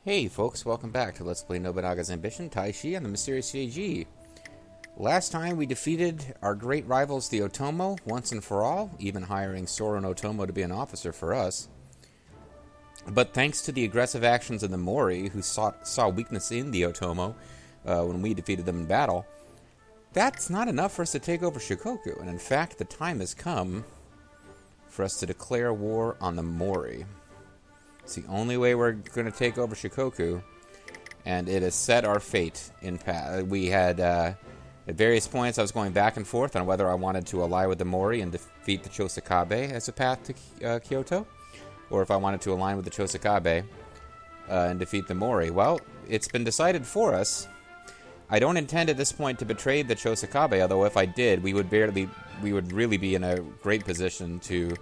Hey folks, welcome back to Let's Play Nobunaga's Ambition, Taishi, and the Mysterious CAG. Last time we defeated our great rivals the Otomo, once and for all, even hiring Soren Otomo to be an officer for us. But thanks to the aggressive actions of the Mōri, who saw weakness in the Otomo when we defeated them in battle, that's not enough for us to take over Shikoku, and in fact the time has come for us to declare war on the Mōri. It's the only way we're going to take over Shikoku, and it has set our fate in path. We had, at various points, I was going back and forth on whether I wanted to ally with the Mōri and defeat the Chosakabe as a path to Kyoto, or if I wanted to align with the Chosakabe and defeat the Mōri. Well, it's been decided for us. I don't intend at this point to betray the Chosakabe, although if I did, we would really be in a great position to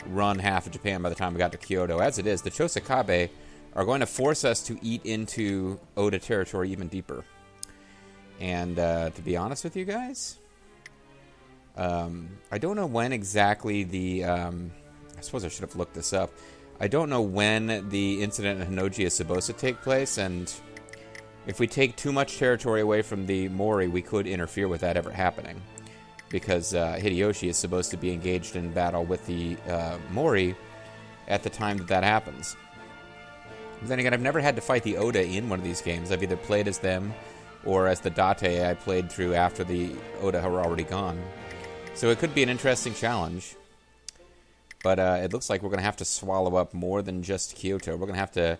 run half of Japan by the time we got to Kyoto. As it is, the Chosakabe are going to force us to eat into Oda territory even deeper. And to be honest with you guys, I don't know when exactly the... I suppose I should have looked this up. I don't know when the incident in Hinoji is supposed to take place, and if we take too much territory away from the Mōri, we could interfere with that ever happening. Because Hideyoshi is supposed to be engaged in battle with the Mōri at the time that happens. But then again, I've never had to fight the Oda in one of these games. I've either played as them or as the Date I played through after the Oda were already gone. So it could be an interesting challenge. But it looks like we're going to have to swallow up more than just Kyoto. We're going to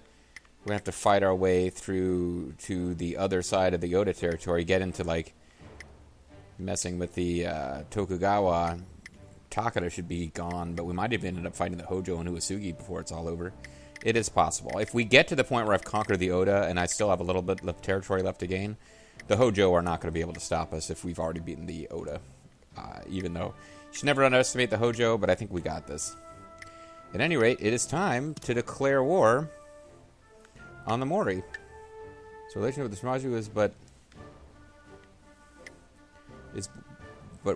have to fight our way through to the other side of the Oda territory, get into like messing with the Tokugawa. Takeda should be gone, but we might have ended up fighting the Hojo and Uesugi before it's all over. It is possible. If we get to the point where I've conquered the Oda and I still have a little bit of territory left to gain, the Hojo are not going to be able to stop us if we've already beaten the Oda. Even though you should never underestimate the Hojo, but I think we got this. At any rate, it is time to declare war on the Mōri. So relationship with the Shimazu is but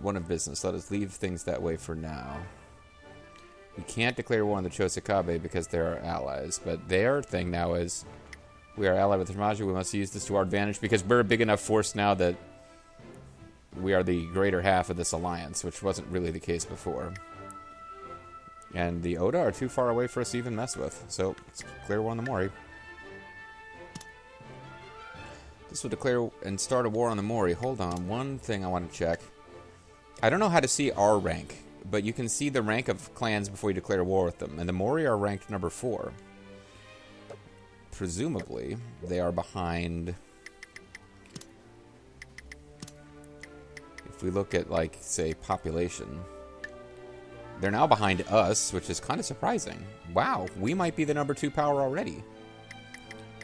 one of business. Let us leave things that way for now. We can't declare war on the Chosakabe because they're our allies, but their thing now is we are allied with the Shimazu. We must use this to our advantage because we're a big enough force now that we are the greater half of this alliance, which wasn't really the case before. And the Oda are too far away for us to even mess with, so let's declare war on the Mōri. This will declare and start a war on the Mōri. Hold on, one thing I want to check. I don't know how to see our rank, but you can see the rank of clans before you declare war with them. And the Mōri are ranked number 4. Presumably, they are behind... If we look at, like, say, population, they're now behind us, which is kind of surprising. Wow, we might be the number 2 power already.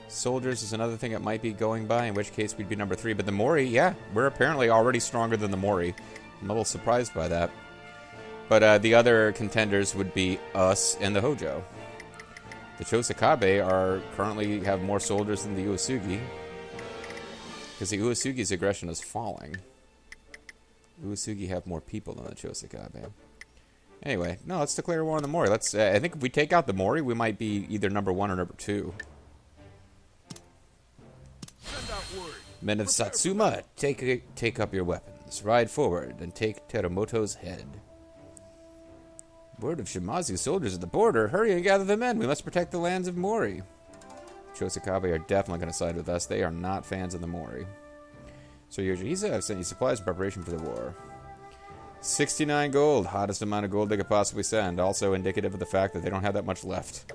Soldiers is another thing that might be going by, in which case we'd be number 3. But the Mōri, yeah, we're apparently already stronger than the Mōri. I'm a little surprised by that. But the other contenders would be us and the Hojo. The Chosakabe currently have more soldiers than the Uesugi, because the Uesugi's aggression is falling. Uesugi have more people than the Chosakabe. Anyway, no, let's declare war on the Mōri. Let's. I think if we take out the Mōri, we might be either number 1 or number 2. Men of Satsuma, take up your weapons. Ride forward and take Teramoto's head. Word of Shimazu soldiers at the border. Hurry and gather the men. We must protect the lands of Mōri. Chosakabe are definitely going to side with us. They are not fans of the Mōri. So Yoshihisa, I've sent you supplies in preparation for the war. 69 gold. Hottest amount of gold they could possibly send. Also indicative of the fact that they don't have that much left.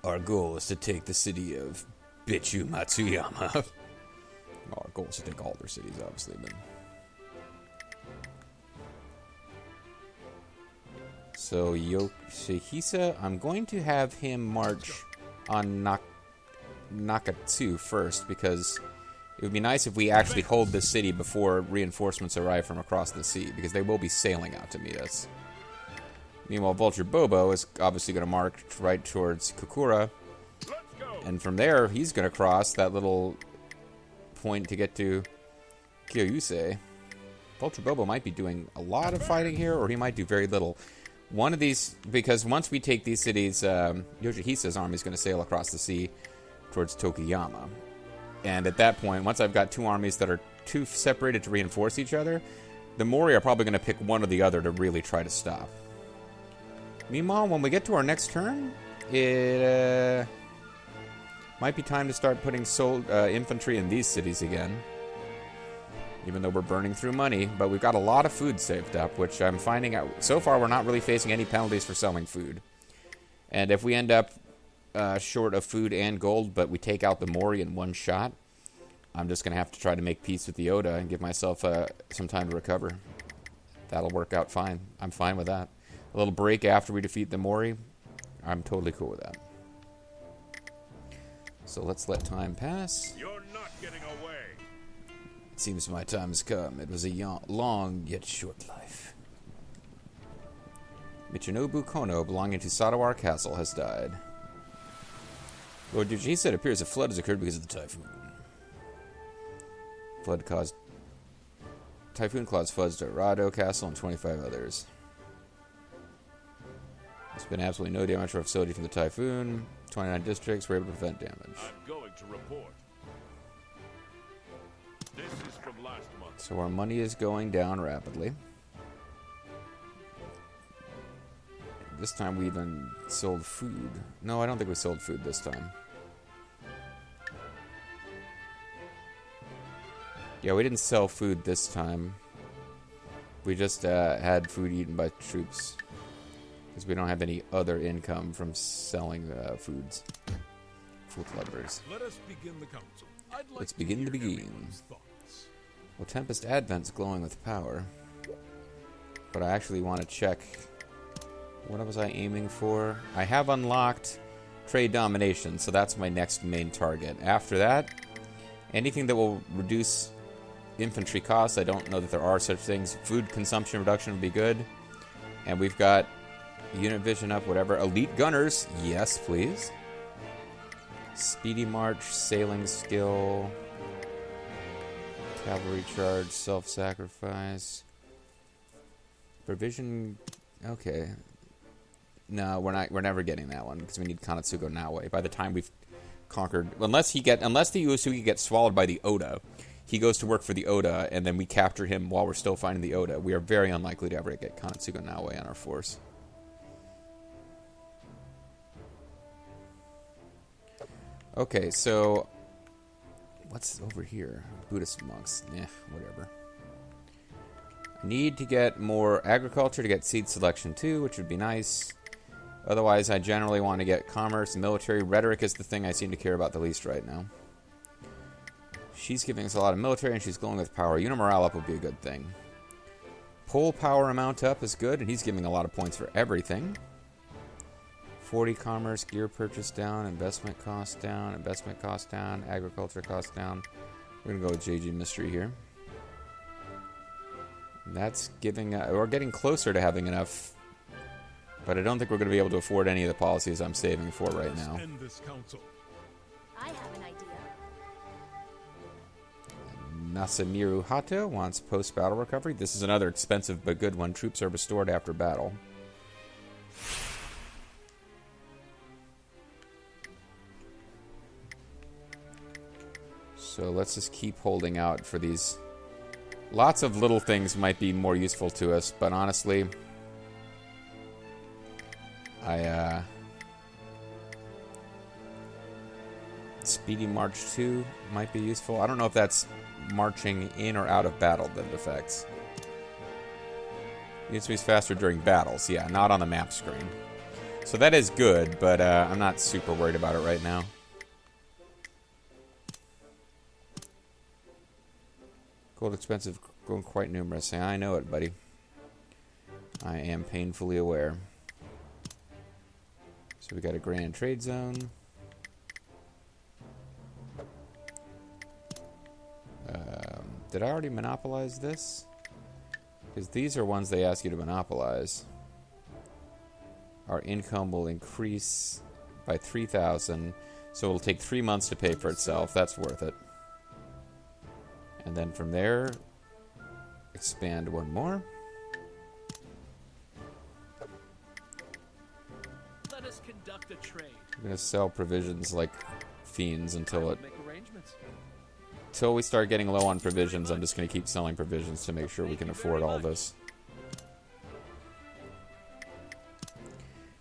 Our goal is to take the city of Bichu Matsuyama. Our goal is to take all their cities, obviously, but... So, Yoshihisa, I'm going to have him march on Nakatsu first, because it would be nice if we actually hold this city before reinforcements arrive from across the sea, because they will be sailing out to meet us. Meanwhile, Vulture Bobo is obviously going to march right towards Kokura, and from there, he's going to cross that little point to get to Kyoyusei. Vulture Bobo might be doing a lot of fighting here, or he might do very little. One of these, because once we take these cities, Yoshihisa's army is going to sail across the sea towards Tokuyama. And at that point, once I've got two armies that are too separated to reinforce each other, the Mōri are probably going to pick one or the other to really try to stop. Meanwhile, when we get to our next turn, it might be time to start putting infantry in these cities again. Even though we're burning through money, but we've got a lot of food saved up, which I'm finding out. So far, we're not really facing any penalties for selling food. And if we end up short of food and gold, but we take out the Mōri in one shot, I'm just going to have to try to make peace with the Oda and give myself some time to recover. That'll work out fine. I'm fine with that. A little break after we defeat the Mōri, I'm totally cool with that. So let's let time pass. You're not getting away. It seems my time has come. It was a long yet short life. Michinobu Kono, belonging to Sadawar Castle, has died. Lord Yujisa, it appears a flood has occurred because of the typhoon. Typhoon caused floods to Rado Castle and 25 others. There's been absolutely no damage to our facility from the typhoon. 29 districts were able to prevent damage. I'm going to report. This is from last month. So our money is going down rapidly. This time we even sold food. No, I don't think we sold food this time. Yeah, we didn't sell food this time. We just had food eaten by troops. Because we don't have any other income from selling foods. Food lovers. Let us begin the council. Let's begin the begins. Well, Tempest Advent's glowing with power. But I actually want to check... What was I aiming for? I have unlocked trade domination, so that's my next main target. After that, anything that will reduce infantry costs, I don't know that there are such things. Food consumption reduction would be good. And we've got unit vision up, whatever. Elite gunners, yes please. Speedy march, sailing skill, cavalry charge, self-sacrifice, provision. Okay. No, we're never getting that one because we need Kanetsugo Naoe. By the time we've conquered, unless the Uesugi gets swallowed by the Oda, he goes to work for the Oda, and then we capture him while we're still fighting the Oda. We are very unlikely to ever get Kanetsugo Naoe on our force. Okay, so what's over here? Buddhist monks. Whatever. I need to get more agriculture to get seed selection too, which would be nice. Otherwise, I generally want to get commerce and military. Rhetoric is the thing I seem to care about the least right now. She's giving us a lot of military, and she's glowing with power. Unit morale up would be a good thing. Pole power amount up is good, and he's giving a lot of points for everything. 40 commerce, gear purchase down, investment cost down, agriculture cost down. We're going to go with JG Mystery here. And that's giving... we're getting closer to having enough... But I don't think we're going to be able to afford any of the policies I'm saving for right now. End this council. I have an idea. Nasamiru Hato wants post-battle recovery. This is another expensive but good one. Troops are restored after battle. So let's just keep holding out for these. Lots of little things might be more useful to us, but honestly... Speedy March 2 might be useful. I don't know if that's marching in or out of battle that it affects. Units moves faster during battles. Yeah, not on the map screen. So that is good, but I'm not super worried about it right now. Gold expensive, growing quite numerous. Yeah, I know it, buddy. I am painfully aware. So we got a grand trade zone. Did I already monopolize this? Because these are ones they ask you to monopolize. Our income will increase by 3,000, so it'll take 3 months to pay for itself. That's worth it. And then from there, expand one more. Let's conduct a trade. We're gonna sell provisions like fiends until Make arrangements. until we start getting low on provisions. I'm just gonna keep selling provisions to make sure we can afford all this.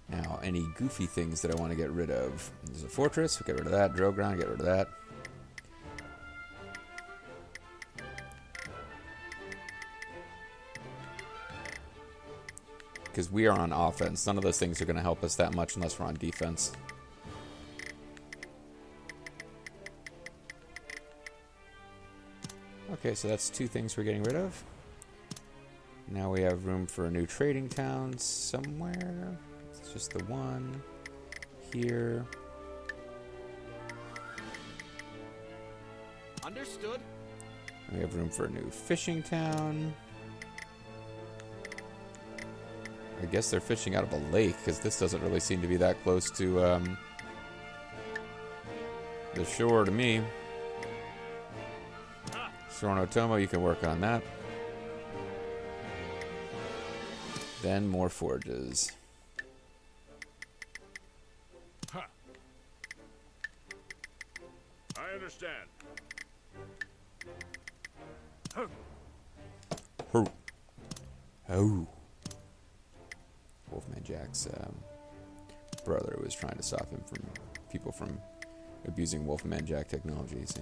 Now, any goofy things that I want to get rid of? There's a fortress. We'll get rid of that. Drill ground. Get rid of that. Because we are on offense. None of those things are going to help us that much unless we're on defense. Okay, so that's 2 things we're getting rid of. Now we have room for a new trading town somewhere. It's just the one here. Understood. We have room for a new fishing town. I guess they're fishing out of a lake, because this doesn't really seem to be that close to the shore to me. Sornotomo, you can work on that. Then more forges. Ha. I understand. Oh. Wolfman Jack's brother was trying to stop him from people from abusing Wolfman Jack technology. See?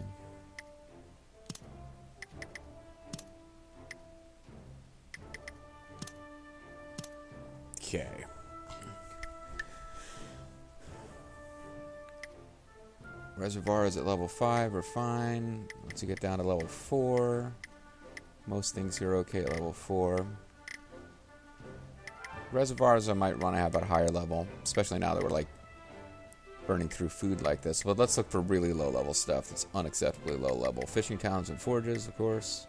Okay. Reservoir is at level 5. We're fine. Once you get down to level 4, most things here are okay at level 4. Reservoirs I might want to have at a higher level, especially now that we're like burning through food like this. But let's look for really low level stuff that's unacceptably low level. Fishing towns and forges, of course.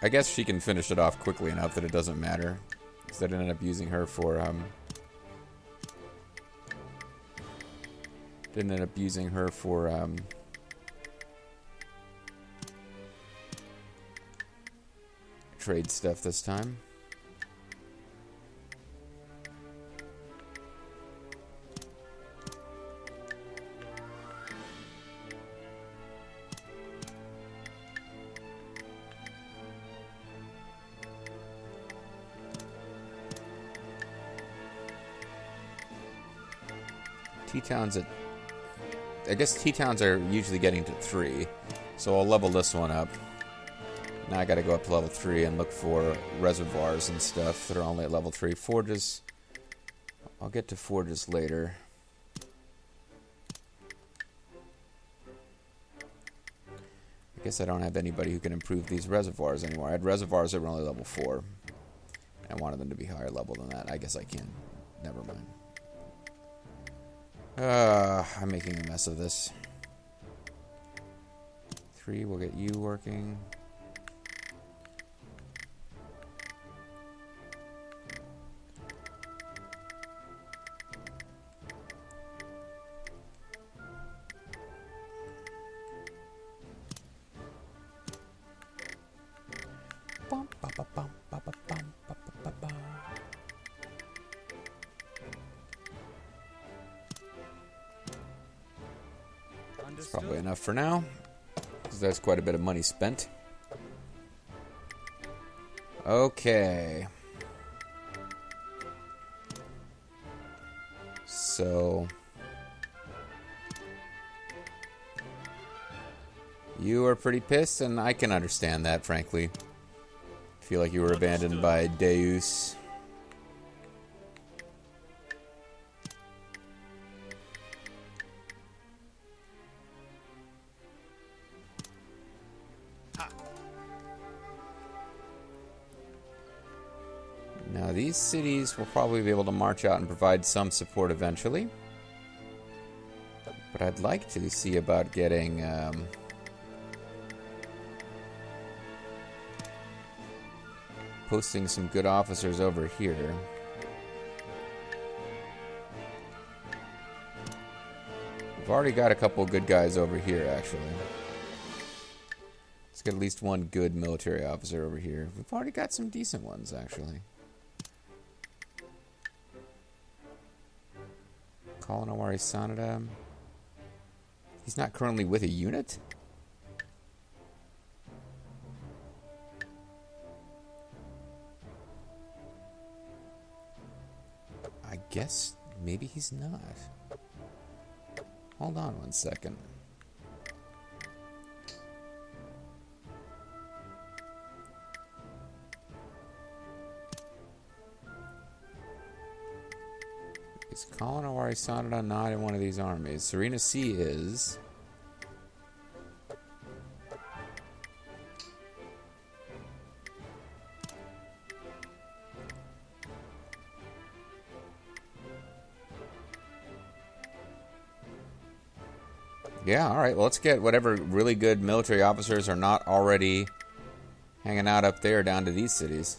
I guess she can finish it off quickly enough that it doesn't matter. Because I didn't end up using her for trade stuff this time. T-Towns at... I guess T-Towns are usually getting to 3. So I'll level this one up. Now I gotta go up to level 3 and look for reservoirs and stuff that are only at level 3. Forges... I'll get to forges later. I guess I don't have anybody who can improve these reservoirs anymore. I had reservoirs that were only level 4. I wanted them to be higher level than that. I guess I can. Never mind. I'm making a mess of this. 3, we'll get you working. Bum, ba, ba, bum, ba, ba, bum, ba, ba, ba, ba. That's probably enough for now, because that's quite a bit of money spent. Okay. So... you are pretty pissed, and I can understand that, frankly. Feel like you were abandoned by Deus. Now, these cities will probably be able to march out and provide some support eventually. But I'd like to see about getting... posting some good officers over here. We've already got a couple good guys over here, actually. Let's get at least one good military officer over here. We've already got some decent ones, actually. Kalanawari Sanada. He's not currently with a unit? I guess maybe he's not. Hold on one second. Is Kalanawari Sanada not in one of these armies? Serena C is. Yeah, alright, well, let's get whatever really good military officers are not already hanging out up there down to these cities.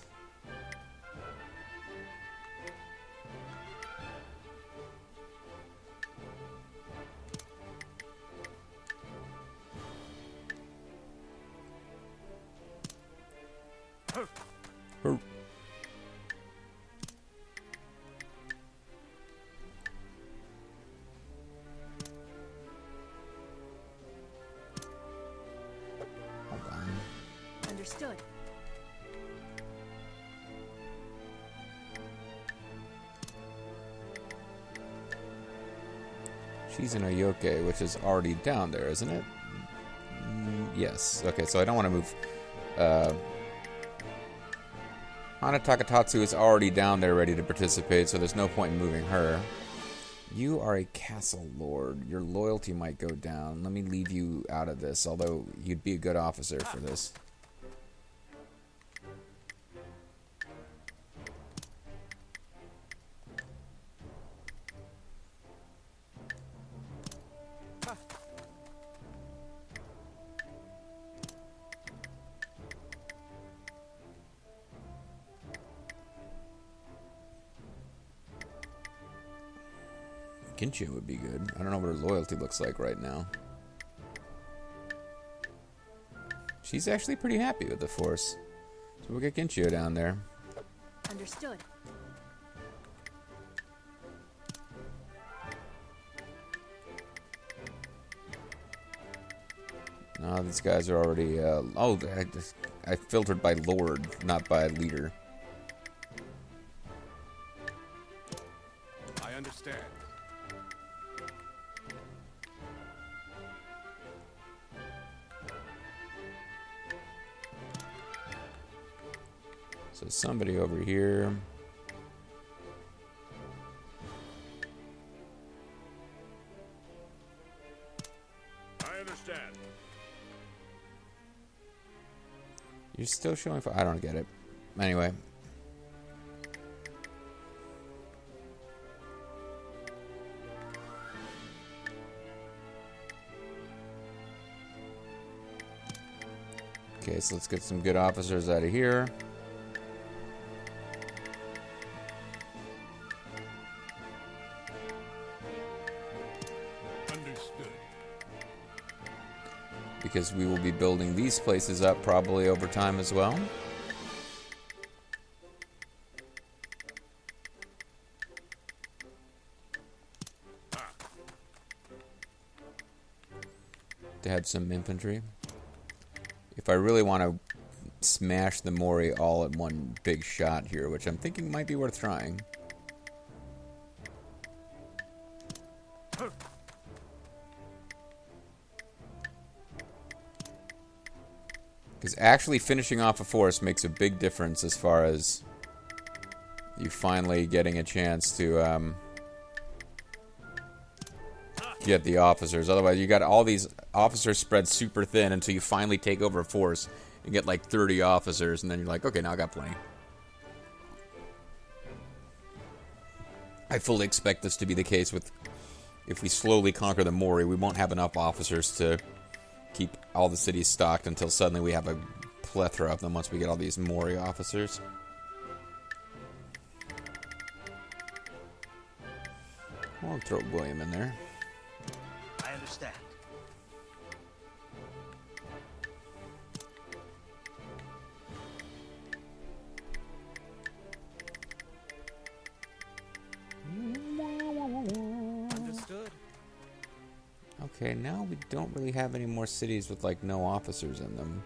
Understood. She's in Oyoke, which is already down there, isn't it? Yes. Okay, so I don't want to move. Hana Takatatsu is already down there ready to participate, so there's no point in moving her. You are a castle lord. Your loyalty might go down. Let me leave you out of this, although you'd be a good officer for this. Kinchi would be good. I don't know what her loyalty looks like right now. She's actually pretty happy with the force. So we'll get Kinchio down there. Understood. No, these guys are already... I filtered by lord, not by leader. I understand. So somebody over here. I understand. You're still showing... I don't get it. Anyway. Okay, so let's get some good officers out of here. Because we will be building these places up probably over time as well. To have some infantry. If I really want to smash the Mōri all at one big shot here, which I'm thinking might be worth trying. Because actually finishing off a force makes a big difference as far as you finally getting a chance to get the officers. Otherwise, you got all these officers spread super thin until you finally take over a force and get like 30 officers, and then you're like, okay, now I got plenty. I fully expect this to be the case with if we slowly conquer the Mōri, we won't have enough officers to keep all the cities stocked until suddenly we have a plethora of them once we get all these Mōri officers. I'll throw William in there. I understand. now we don't really have any more cities with, like, no officers in them.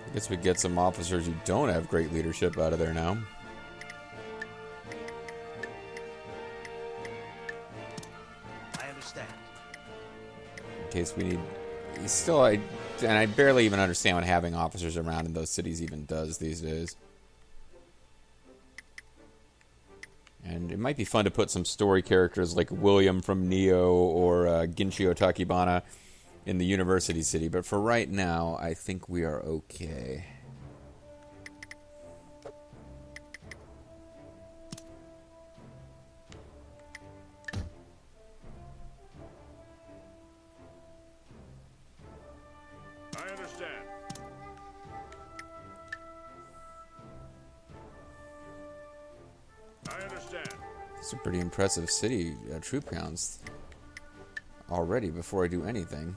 I guess we get some officers who don't have great leadership out of there now. I understand. In case we need... Still, I barely even understand what having officers around in those cities even does these days. And it might be fun to put some story characters like William from Neo or Ginchio Takibana in the university city, but for right now, I think we are okay. I understand. I understand. It's a pretty impressive city troop counts already before I do anything.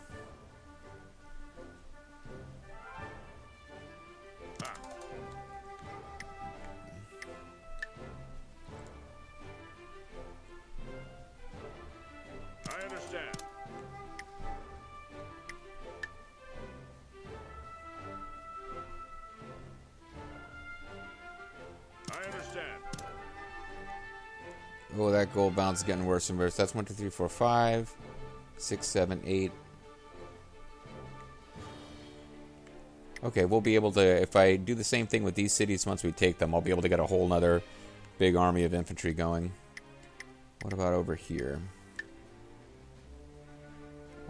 I understand. I understand. Oh, that gold bounce is getting worse and worse. That's 1, 2, 3, 4, 5, 6, 7, 8. Okay, we'll be able to, if I do the same thing with these cities once we take them, I'll be able to get a whole nother big army of infantry going. What about over here?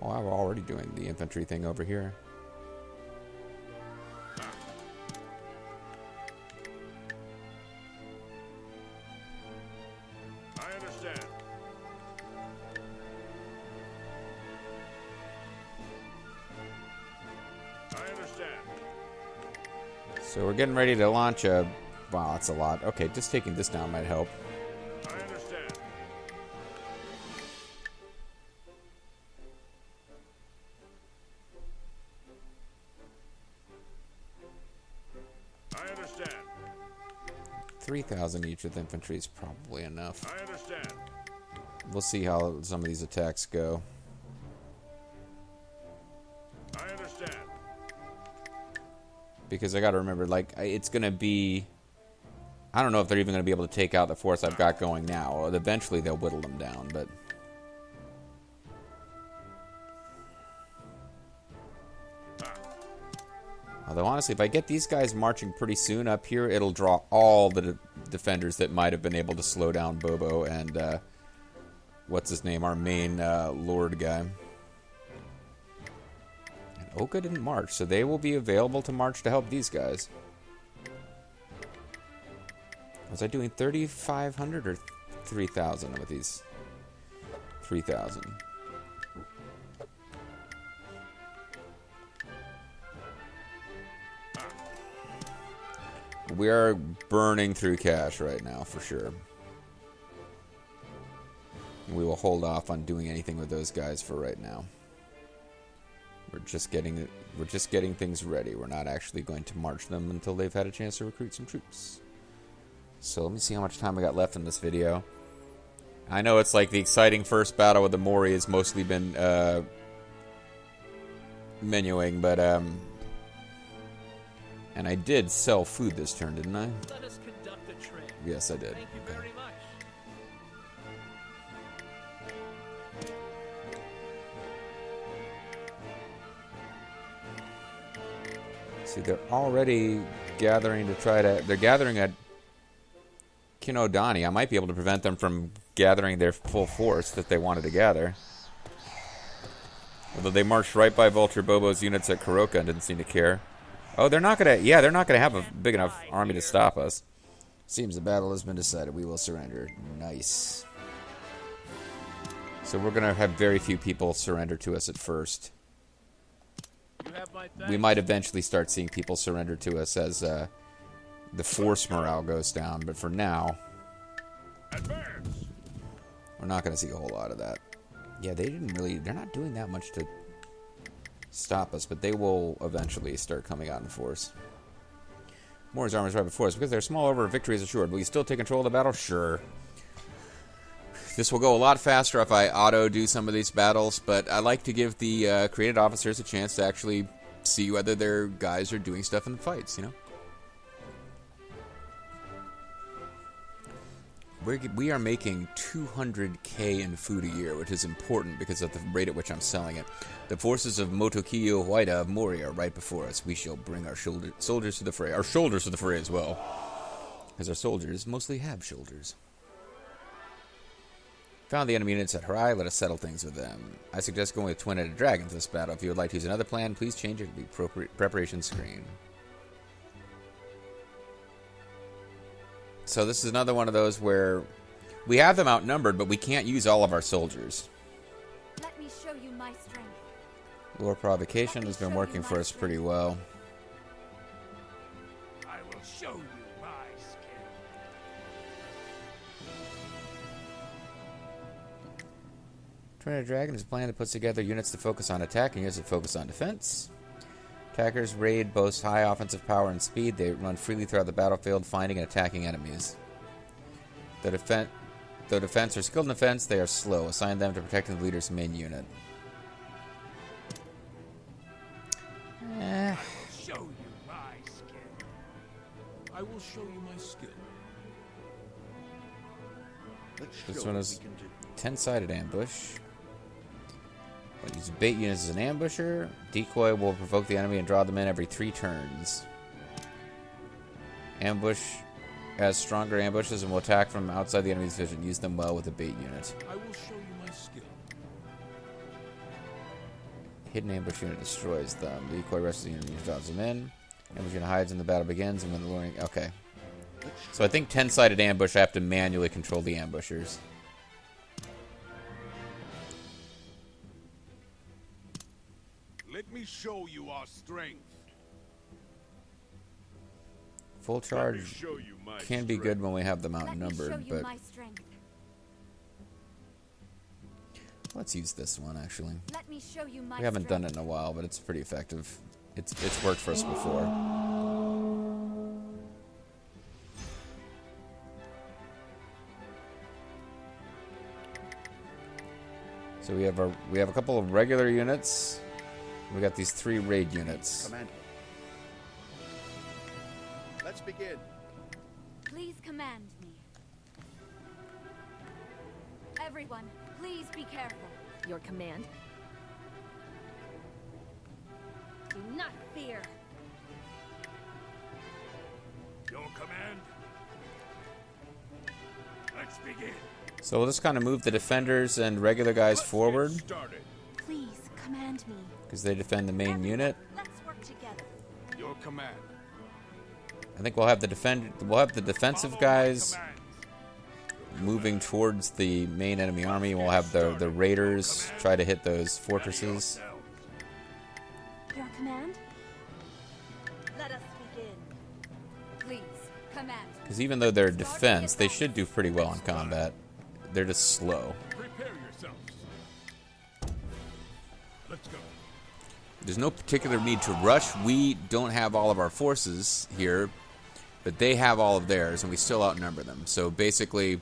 Oh, I'm already doing the infantry thing over here. I understand. I understand. So we're getting ready to launch a... Wow, that's a lot. Okay, just taking this down might help. I understand. I understand. 3,000 each with infantry is probably enough. I understand. We'll see how some of these attacks go. I understand. Because I gotta remember, like, it's gonna be... I don't know if they're even gonna be able to take out the force I've got going now. Eventually they'll whittle them down, but... Although, honestly, if I get these guys marching pretty soon up here, it'll draw all the defenders that might have been able to slow down Bobo and, what's his name? Our main, Lord guy. And Oka didn't march, so they will be available to march to help these guys. Was I doing 3,500 or 3,000 with these? 3,000. We are burning through cash right now, for sure. We will hold off on doing anything with those guys for right now. We're just getting things ready. We're not actually going to march them until they've had a chance to recruit some troops. So let me see how much time I got left in this video. I know it's like the exciting first battle with the Mōri has mostly been menuing, but and I did sell food this turn, didn't I? Let us conduct the trade. Yes, I did. Thank you very much. See, they're already gathering to try to... They're gathering at Kinodani. I might be able to prevent them from gathering their full force that they wanted to gather. Although they marched right by Vulture Bobo's units at Kuroka and didn't seem to care. Oh, they're not gonna... Yeah, they're not gonna have a big enough army to stop us. Seems the battle has been decided. We will surrender. Nice. So we're gonna have very few people surrender to us at first. You have my thanks. We might eventually start seeing people surrender to us as the force morale goes down, but for now, Advance. we're not going to see a whole lot of that. Yeah, they're not doing that much to stop us, but they will eventually start coming out in force. Mōri's army is right before us. Because they're small over, victory is assured. Will you still take control of the battle? Sure. This will go a lot faster if I auto-do some of these battles, but I like to give the created officers a chance to actually see whether their guys are doing stuff in the fights, you know? We are making 200k in food a year, which is important because of the rate at which I'm selling it. The forces of Motokiyo Huaida of Mōri are right before us. We shall bring our soldiers to the fray. Our shoulders to the fray as well. Because our soldiers mostly have shoulders. Found the enemy units at Harai. Let us settle things with them. I suggest going with twin-headed dragon for this battle. If you would like to use another plan, please change it to the appropriate preparation screen. So this is another one of those where we have them outnumbered, but we can't use all of our soldiers. Let me show you my strength. Lure provocation has been working for us pretty well. I will show you my skill. Twin-headed dragon is a plan that puts together units to focus on attack and units that focus on defense. Attackers' raid boasts high offensive power and speed. They run freely throughout the battlefield, finding and attacking enemies. Though defense are skilled in defense, they are slow. Assign them to protecting the leader's main unit. Show you my skill. I will show you my skill. This one is 10-sided ambush. We'll use bait units as an ambusher. Decoy will provoke the enemy and draw them in every 3 turns. Ambush has stronger ambushes and will attack from outside the enemy's vision. Use them well with a bait unit. I will show you my skill. Hidden ambush unit destroys them. Decoy rushes the enemy and draws them in. Ambush unit hides and the battle begins. And when the luring... Okay. So I think 10-sided ambush, I have to manually control the ambushers. Let me show you our strength. Full Let me charge show you my can be strength. good when we have them Let me show outnumbered, you but my strength. let's use this one actually. Let me show you my We haven't done strength. it in a while, but it's pretty effective. It's worked for us before. So we have a couple of regular units. We got these 3 raid units. Commander. Let's begin. Please command me. Everyone, please be careful. Your command? Do not fear. Your command. Let's begin. So we'll just kind of move the defenders and regular guys Let's forward get started. Please command me. because they defend the main Everyone, unit. Let's work together. Your command. I think we'll have the defensive Follow my guys commands. moving towards the main enemy army. We'll have the raiders try to hit those fortresses. Yourselves. Your command? Let us begin. Please command me. Because even though they're defense, they should do pretty well in combat. They're just slow. Prepare yourselves. Let's go. There's no particular need to rush. We don't have all of our forces here, but they have all of theirs, and we still outnumber them. So basically,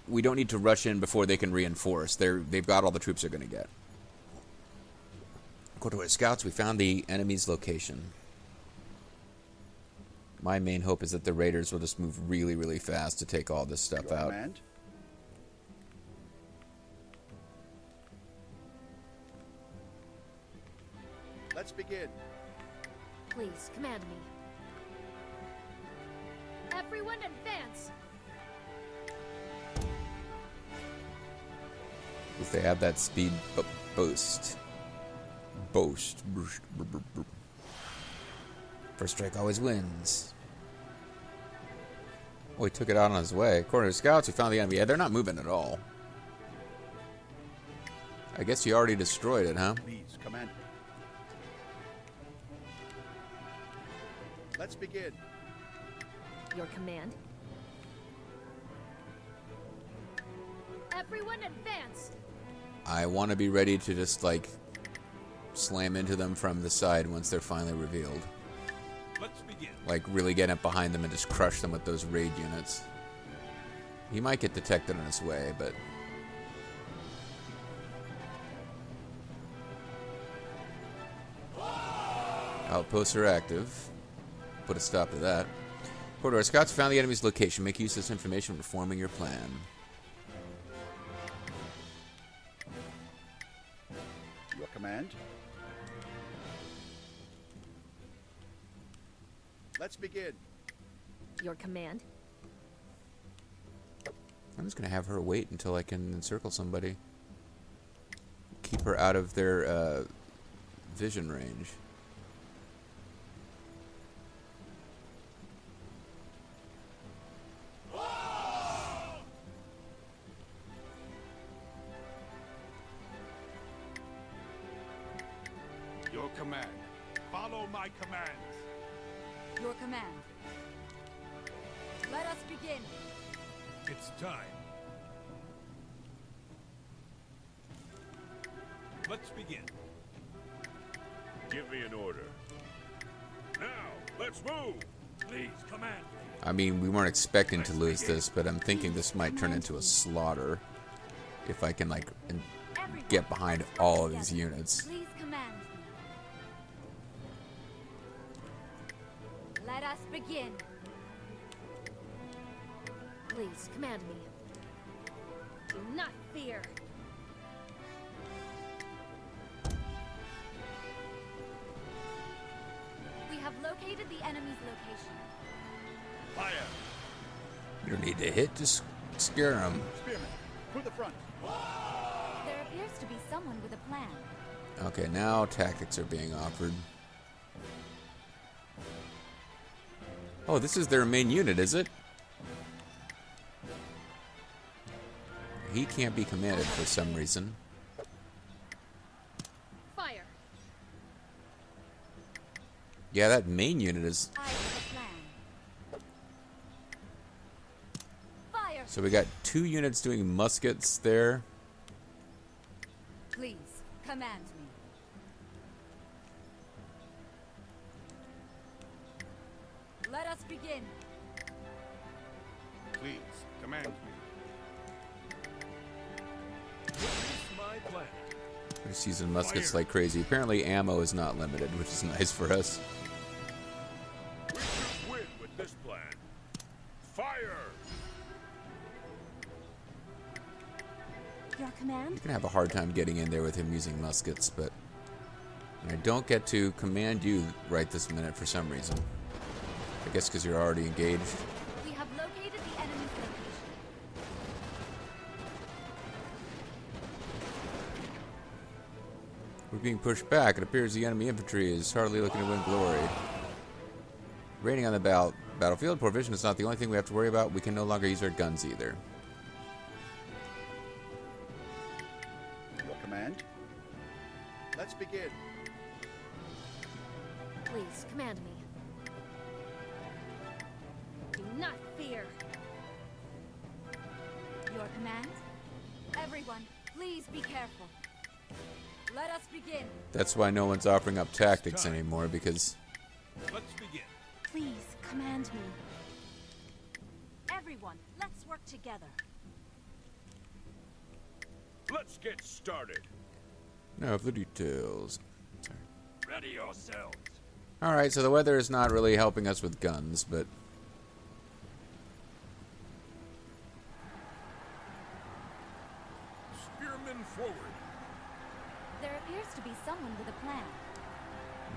we don't need to rush in before they can reinforce. They've got all the troops they're going to get. According to our scouts, we found the enemy's location. My main hope is that the raiders will just move really, really fast to take all this stuff Your out. command. Let's begin. Please, command me. Everyone advance. If they have that speed boost. Boost. First strike always wins. Oh, he took it out on his way. According to the scouts, we found the enemy. Yeah, they're not moving at all. I guess you already destroyed it, huh? Please, Commander. Let's begin. Your command? Everyone advance. I want to be ready to just, like, slam into them from the side once they're finally revealed. Let's begin. Like, really get up behind them and just crush them with those raid units. He might get detected on his way, but... Outposts are active. Put a stop to that. Porter, our scouts found the enemy's location. Make use of this information for forming your plan. Your command? Let's begin. Your command? I'm just going to have her wait until I can encircle somebody. Keep her out of their vision range. Your command. Follow my commands. Your command. Let us begin. It's time. Let's begin. Give me an order. Now, let's move! Please, command. I mean, we weren't expecting to lose this, but I'm thinking this might turn into a slaughter. If I can, like, get behind all of these units. Please command me. Let us begin. Please, command me. Do not fear. We have located the enemy's location. Fire. You don't need to hit, just scare them. Spearmen, to the front. There appears to be someone with a plan. Okay, now tactics are being offered. Oh, this is their main unit, is it? He can't be commanded for some reason. Fire. Yeah, that main unit is... I have a plan. Fire. So we got 2 units doing muskets there. Please, command me. Let us begin. Please, command me. Witness my plan. We're just using muskets like crazy. Apparently ammo is not limited, which is nice for us. We should win with this plan. Fire! Your command? You're gonna have a hard time getting in there with him using muskets, but I don't get to command you right this minute for some reason. I guess because you're already engaged. We have located the enemy's location. We're being pushed back. It appears the enemy infantry is hardly looking to win glory. Raiding on the battlefield. Poor vision is not the only thing we have to worry about. We can no longer use our guns either. Your command? Let's begin. Please, command me. Do not fear. Your command? Everyone, please be careful. Let us begin. That's why no one's offering up tactics anymore, because Let's begin. Please command me. Everyone, let's work together. Let's get started. now for the details. Ready yourselves. Alright, so the weather is not really helping us with guns, but Spearmen forward. There appears to be someone with a plan.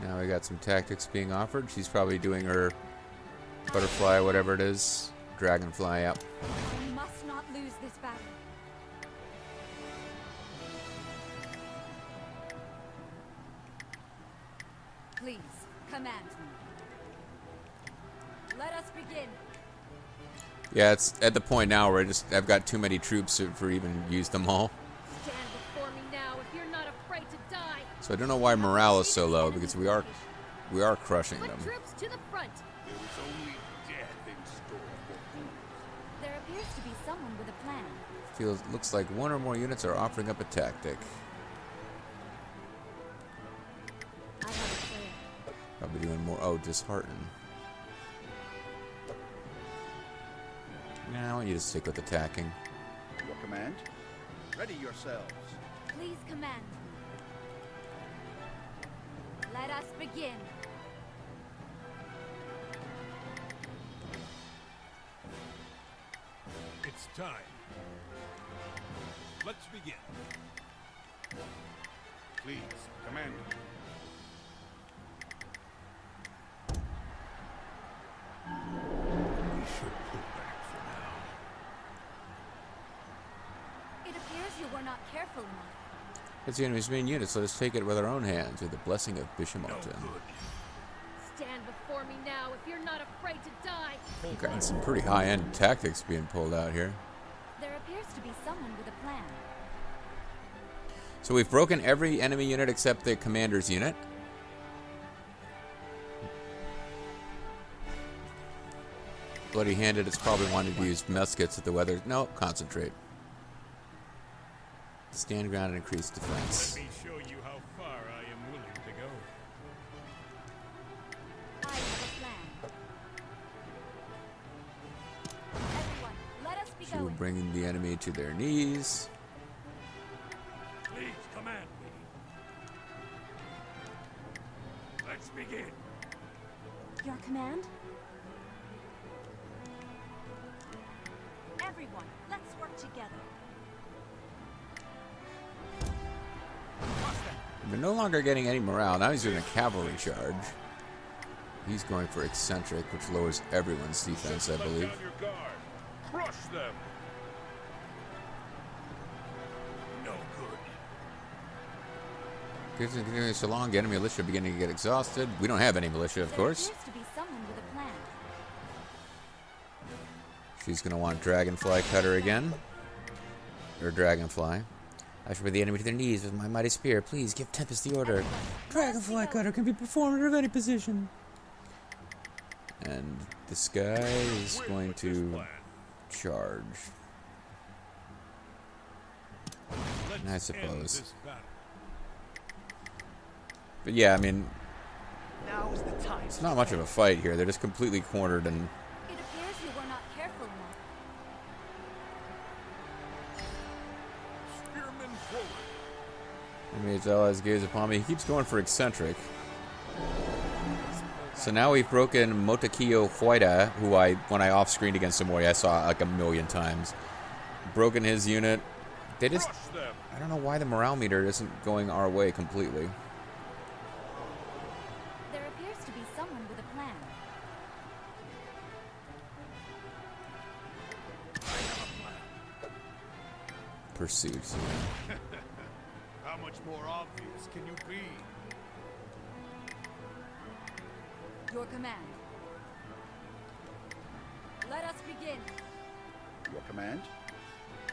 now we got some tactics being offered. She's probably doing her butterfly, whatever it is, dragonfly up. We must not lose this battle. Please, command me. Let us begin. Yeah, it's at the point now where I've got too many troops for even use them all. Stand before me now if you're not afraid to die. So I don't know why morale is so low, because we are crushing Put them. troops to the front. There is only death in store for fools. There appears to be someone with a plan. Looks like one or more units are offering up a tactic. Probably doing more. Oh, dishearten. Nah, I want you to stick with attacking. Your command. Ready yourselves. Please command me. Let us begin. It's time. Let's begin. Please, command me. We should pull back for now. It appears you were not careful enough. It's the enemy's main units. Let us take it with our own hands with the blessing of No Bishamonten. good. Stand before me now if you're not afraid to die. Got some pretty high-end tactics being pulled out here. There appears to be someone with a plan. So we've broken every enemy unit except the commander's unit. Bloody-handed, it's probably wanted to use muskets at the weather. No, concentrate. Stand ground and increase defense. Let me show you how far I am willing to go. I have a plan. Everyone, let us be She will going. bring the enemy to their knees. Please command me. Let's begin. Your command? Everyone, let's work together. We're no longer getting any morale. Now he's doing a cavalry charge. He's going for eccentric, which lowers everyone's defense, I Let believe. down your guard. Crush them. No good. Continuing so long, the enemy militia beginning to get exhausted. We don't have any militia, of course. There appears to be someone with a plan. She's going to want Dragonfly Cutter again. Or Dragonfly. I shall bring the enemy to their knees with my mighty spear. Please give Tempest the order. Dragonfly Cutter can be performed out of any position. And this guy is Win going with this to plan. charge. Let's I end suppose. this battle. But yeah, I mean, Now is the time. it's not much of a fight here. They're just completely cornered and It appears you were not careful enough. Spearmen forward. enemy's allies gaze upon me. He keeps going for eccentric. So now we've broken Motokiyo Huida, who when I off-screened against Mōri, I saw like a million times. Broken his unit. They just, Crush them. I don't know why the morale meter isn't going our way completely. There appears to be someone with a plan. Pursuit. How much more obvious can you be? Your command. Let us begin. Your command.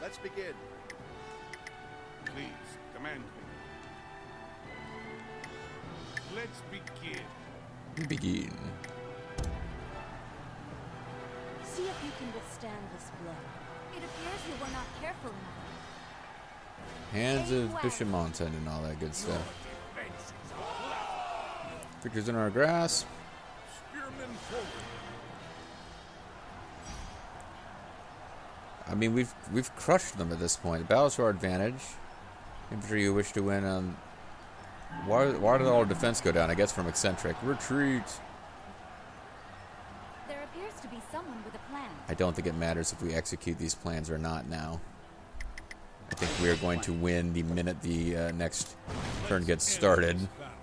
Let's begin. Please, command me. Let's begin. Begin. See if you can withstand this blow. It appears you were not careful enough. Hands of Bishamonten and all that good stuff. Creatures in our grasp. Spearmen forward. I mean, we've crushed them at this point. The battle's to our advantage. Infantry you wish to win on. Why did all our defense go down? I guess from eccentric. Retreat. There appears to be someone with a plan. I don't think it matters if we execute these plans or not now. I think we are going to win the minute the next turn gets started. End this battle.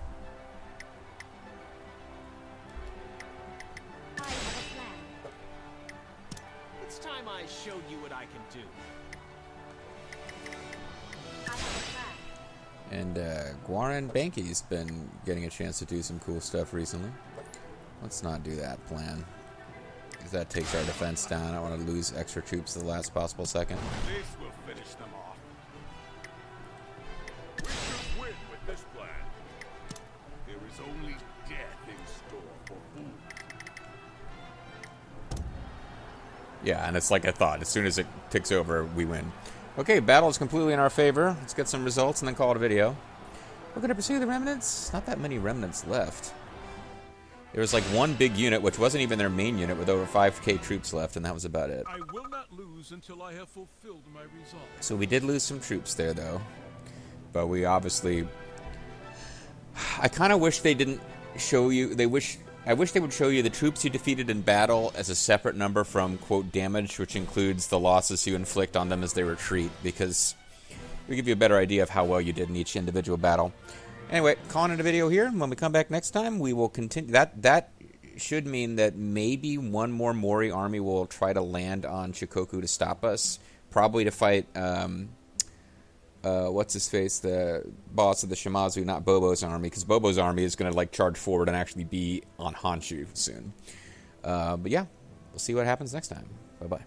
I have a plan. It's time I showed you what I can do. I have a plan. And Guaran Banki's been getting a chance to do some cool stuff recently. Let's not do that plan. Because that takes our defense down. I don't want to lose extra troops at the last possible second. This will finish them off. We should win with this plan. There is only death in store for fools. Yeah, and it's like I thought. As soon as it ticks over, we win. Okay, battle is completely in our favor. Let's get some results and then call it a video. We're going to pursue the remnants. Not that many remnants left. There was like one big unit, which wasn't even their main unit, with over 5k troops left, and that was about it. I will not lose until I have fulfilled my resolve. So we did lose some troops there, though. But we obviously... I kind of wish they didn't show you... I wish they would show you the troops you defeated in battle as a separate number from, quote, damage, which includes the losses you inflict on them as they retreat, because we give you a better idea of how well you did in each individual battle. Anyway, calling it a video here. When we come back next time, we will continue. That should mean that maybe one more Mōri army will try to land on Shikoku to stop us. Probably to fight, what's-his-face, the boss of the Shimazu, not Bobo's army, because Bobo's army is going to, like, charge forward and actually be on Honshu soon. But yeah, we'll see what happens next time. Bye-bye.